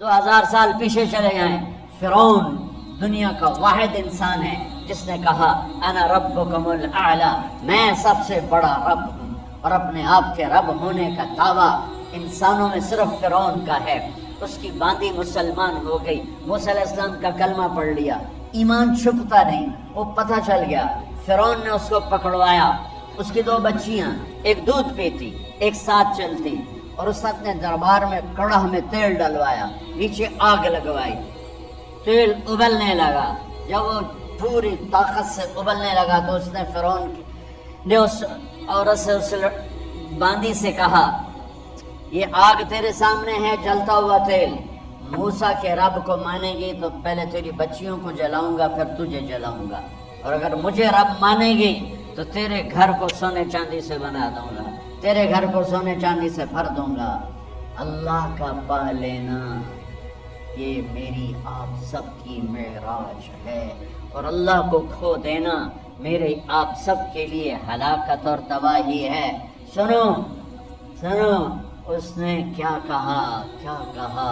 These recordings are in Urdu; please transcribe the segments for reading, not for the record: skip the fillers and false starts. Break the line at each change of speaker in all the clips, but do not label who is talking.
2000 سال پیچھے چلے جائیں، فرعون دنیا کا واحد انسان ہے جس نے کہا انا ربکم الاعلی، میں سب سے بڑا رب ہوں، اور اپنے آپ کے رب ہونے کا دعویٰ انسانوں میں صرف فرعون کا ہے۔ اس کی باندی مسلمان ہو گئی، موسیٰ علیہ السلام کا کلمہ پڑھ لیا، ایمان چھپتا نہیں، وہ پتہ چل گیا۔ فرعون نے اس کو پکڑوایا، اس کی 2 بچیاں، ایک دودھ پیتی ایک ساتھ چلتی، اور اس نے اپنے دربار میں کڑاہ میں تیل ڈلوایا، نیچے آگ لگوائی، تیل ابلنے لگا۔ جب وہ پوری طاقت سے ابلنے لگا تو اس نے فرعون نے اس عورت سے، اس باندی سے کہا یہ آگ تیرے سامنے ہے، جلتا ہوا تیل، موسیٰ کے رب کو مانے گی تو پہلے تیری بچیوں کو جلاؤں گا، پھر تجھے جلاؤں گا، اور اگر مجھے رب مانے گی تو تیرے گھر کو سونے چاندی سے بنا دوں گا، تیرے گھر کو سونے چاندی سے بھر دوں گا۔ اللہ کا پا لینا یہ میری آپ سب کی معراج ہے، اور اللہ کو کھو دینا میرے آپ سب کے لیے ہلاکت اور تباہی ہے۔ سنو سنو، اس نے کیا کہا، کیا کہا؟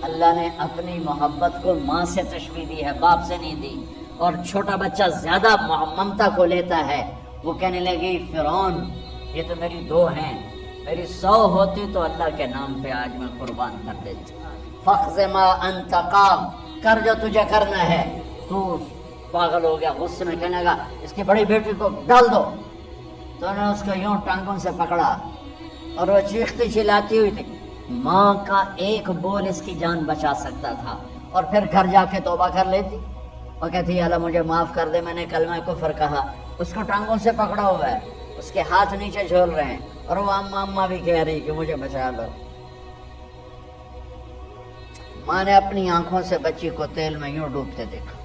اللہ نے اپنی محبت کو ماں سے تشبیہ دی ہے، باپ سے نہیں دی، اور چھوٹا بچہ زیادہ ممتا کو لیتا ہے۔ وہ کہنے لگی فرعون یہ تو میری 2 ہیں، میری 100 ہوتی تو اللہ کے نام پہ آج میں قربان کر دیتی۔ فَاقْضِ مَا أَنْتَ قَاضٍ، کر جو تجھے کرنا ہے۔ تو پاگل ہو گیا، غصے میں کہنے لگا اس کی بڑی بیٹی کو ڈال دو۔ تو انہوں نے اس کو یوں ٹانگوں سے پکڑا، اور وہ چیختی چلاتی ہوئی تھی۔ ماں کا ایک بول اس کی جان بچا سکتا تھا، اور پھر گھر جا کے توبہ کر لیتی اور کہتی اللہ مجھے معاف کر دے، میں نے کلمہ کفر کہا۔ اس کو ٹانگوں سے پکڑا ہوا ہے، اس کے ہاتھ نیچے جھول رہے ہیں، اور وہ اماں بھی کہہ رہی کہ مجھے بچا لو۔ ماں نے اپنی آنکھوں سے بچی کو تیل میں یوں ڈوبتے دیکھا،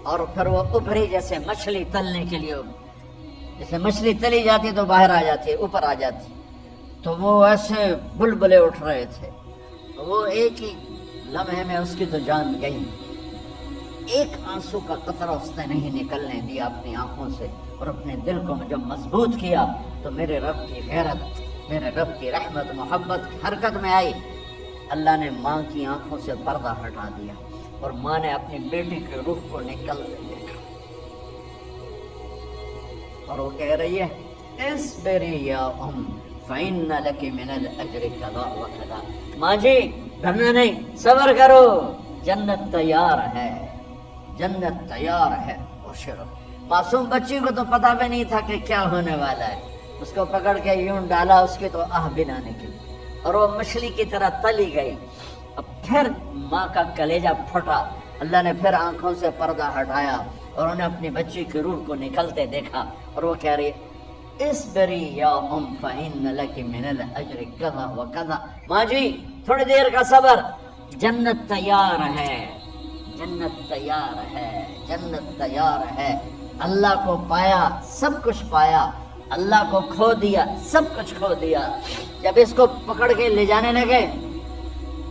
اور پھر وہ ابھری جیسے مچھلی تلنے کے لیے، جیسے مچھلی تلی جاتی تو باہر آ جاتی ہے، اوپر آ جاتی، تو وہ ایسے بلبلے اٹھ رہے تھے۔ وہ ایک ہی لمحے میں اس کی تو جان گئی، ایک آنسو کا قطرہ اس نے نہیں نکلنے دیا اپنی آنکھوں سے، اور اپنے دل کو جب مضبوط کیا تو میرے رب کی غیرت، میرے رب کی رحمت محبت حرکت میں آئی۔ اللہ نے ماں کی آنکھوں سے پردہ ہٹا دیا، اور ماں نے اپنی بیٹی کی روح کو نکلتے دیکھا، اور وہ کہہ رہی ہے اصبری یا ام فإن لك من الأجر كذا وكذا، ماں جی ڈرنا نہیں، صبر کرو، جنت تیار ہے، جنت تیار ہے۔ معصوم بچی کو تو پتہ بھی نہیں تھا کہ کیا ہونے والا ہے، اس کو پکڑ کے یوں ڈالا، اس کی تو آہ بھی نہ نکلی، اور وہ مچھلی کی طرح تلی گئی۔ اب پھر ماں کا کلیجہ پھٹا، اللہ نے پھر آنکھوں سے پردہ ہٹایا، اور انہیں اپنی بچی کی روح کو نکلتے دیکھا، اور وہ کہہ رہی اصبری یا ام فإن لك من الأجر كذا وكذا، ماں جی تھوڑی دیر کا صبر، جنت تیار ہے، جنت تیار ہے، جنت تیار ہے۔ اللہ کو پایا سب کچھ پایا، اللہ کو کھو دیا سب کچھ کھو دیا۔ جب اس کو پکڑ کے لے جانے لگے،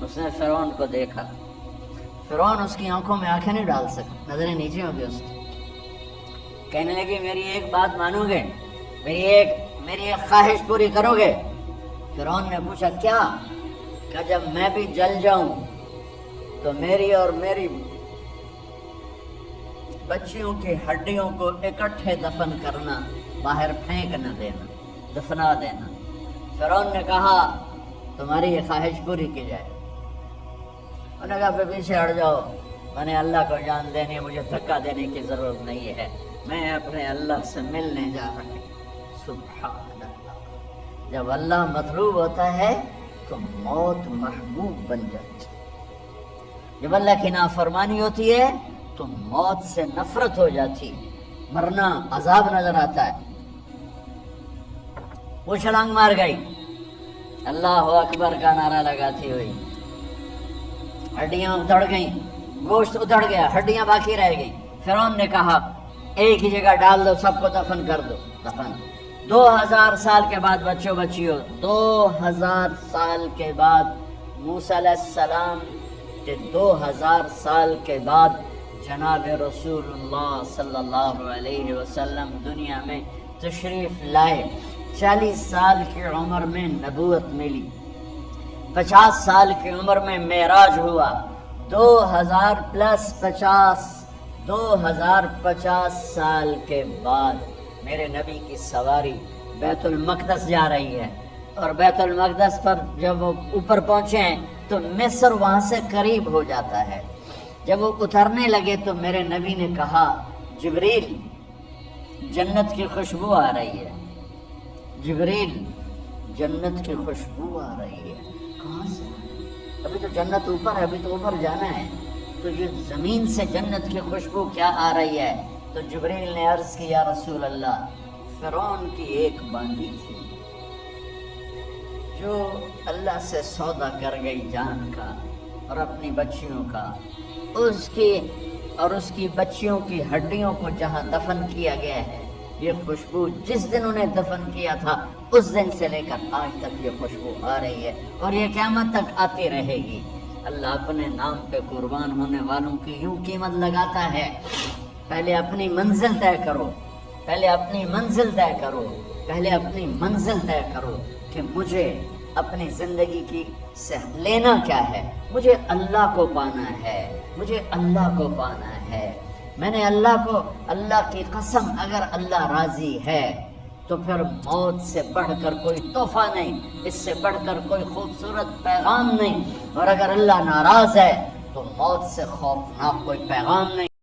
اس نے فرعون کو دیکھا، فرعون اس کی آنکھوں میں آنکھیں نہیں ڈال سکا، نظریں نیچے ہو گئی اس کی۔ کہنے لگی میری ایک بات مانو گے، میری ایک خواہش پوری کرو گے؟ فرعون نے پوچھا کیا؟ کہ جب میں بھی جل جاؤں تو میری اور میری بچیوں کی ہڈیوں کو اکٹھے دفن کرنا، باہر پھینک نہ دینا، دفنا دینا۔ فرعون نے کہا تمہاری یہ خواہش پوری کی جائے۔ انہوں نے کہا پھر پیچھے ہٹ جاؤ، میں نے اللہ کو جان دینی، مجھے دھکا دینے کی ضرورت نہیں ہے، میں اپنے اللہ سے ملنے جا رہا ہوں۔ سبحان اللہ، جب اللہ مطلوب ہوتا ہے تو موت محبوب بن جاتی، جب اللہ کی نافرمانی ہوتی ہے تو موت سے نفرت ہو جاتی، مرنا عذاب نظر آتا ہے۔ وہ چھلانگ مار گئی، اللہ اکبر کا نعرہ لگاتی ہوئی، ہڈیاں ادھڑ گئیں، گوشت ادھڑ گیا، ہڈیاں باقی رہ گئیں۔ فرعون نے کہا ایک ہی جگہ ڈال دو، سب کو دفن کر دو، دفن۔ 2000 سال کے بعد بچیوں 2000 سال کے بعد موسیٰ علیہ السلام کے 2000 سال کے بعد جناب رسول اللہ صلی اللہ علیہ وسلم دنیا میں تشریف لائے۔ 40 سال کی عمر میں نبوت ملی، 50 سال کی عمر میں معراج ہوا، 2000 پلس 50، 2050 سال کے بعد میرے نبی کی سواری بیت المقدس جا رہی ہے، اور بیت المقدس پر جب وہ اوپر پہنچے ہیں تو مصر وہاں سے قریب ہو جاتا ہے۔ جب وہ اترنے لگے تو میرے نبی نے کہا جبریل جنت کی خوشبو آ رہی ہے، جبریل جنت کی خوشبو آ رہی ہے۔ کہاں سے؟ ابھی تو جنت اوپر ہے، ابھی تو اوپر جانا ہے، تو یہ زمین سے جنت کی خوشبو کیا آ رہی ہے؟ تو جبریل نے عرض کی یا رسول اللہ، فرعون کی ایک باندی تھی جو اللہ سے سودا کر گئی جان کا اور اپنی بچیوں کا، اس کی بچیوں کی ہڈیوں کو جہاں دفن کیا گیا ہے، یہ خوشبو جس دن انہیں دفن کیا تھا اس دن سے لے کر آج تک یہ خوشبو آ رہی ہے، اور یہ قیامت تک آتی رہے گی۔ اللہ اپنے نام پہ قربان ہونے والوں کی یوں قیمت لگاتا ہے، پہلے اپنی منزل طے کرو، پہلے اپنی منزل طے کرو، پہلے اپنی منزل طے کرو کہ مجھے اپنی زندگی کی سے لینا کیا ہے، مجھے اللہ کو پانا ہے، مجھے اللہ کو پانا ہے۔ میں نے اللہ کی قسم، اگر اللہ راضی ہے تو پھر موت سے بڑھ کر کوئی تحفہ نہیں، اس سے بڑھ کر کوئی خوبصورت پیغام نہیں، اور اگر اللہ ناراض ہے تو موت سے خوفناک کوئی پیغام نہیں۔